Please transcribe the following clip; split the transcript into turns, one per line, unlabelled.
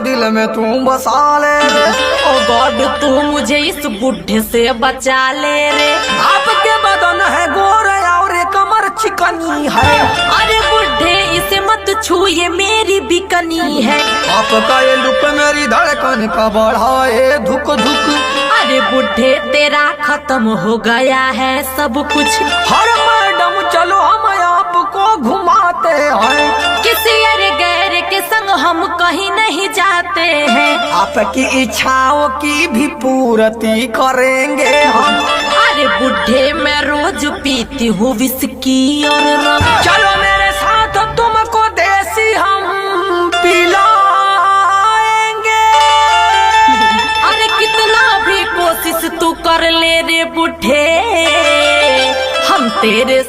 दिल में तू बसा ले रे।
ओ गॉड तू मुझे इस बुढ़े से बचा ले रे।
आपके बदन है गोरे और कमर चिकनी है।
अरे बुढ़े इसे मत छू ये मेरी बिकनी है।
आपका ये लुक मेरी धड़कन का बढ़ाए धुक धुक।
अरे बुढ़े तेरा खत्म हो गया है सब कुछ।
हर मैडम चलो हम आपको घुमाते हैं।
किसी अरे गैर के संग हम कहीं नहीं जाते हैं।
आपकी इच्छाओं की भी पूर्ति करेंगे हम।
अरे बुढ़े मैं रोज पीती हूँ विस्की और रम।
चलो मेरे साथ तुमको देसी हम पिलाएंगे।
अरे कितना भी कोशिश तू कर ले रे बुढ़े हम तेरे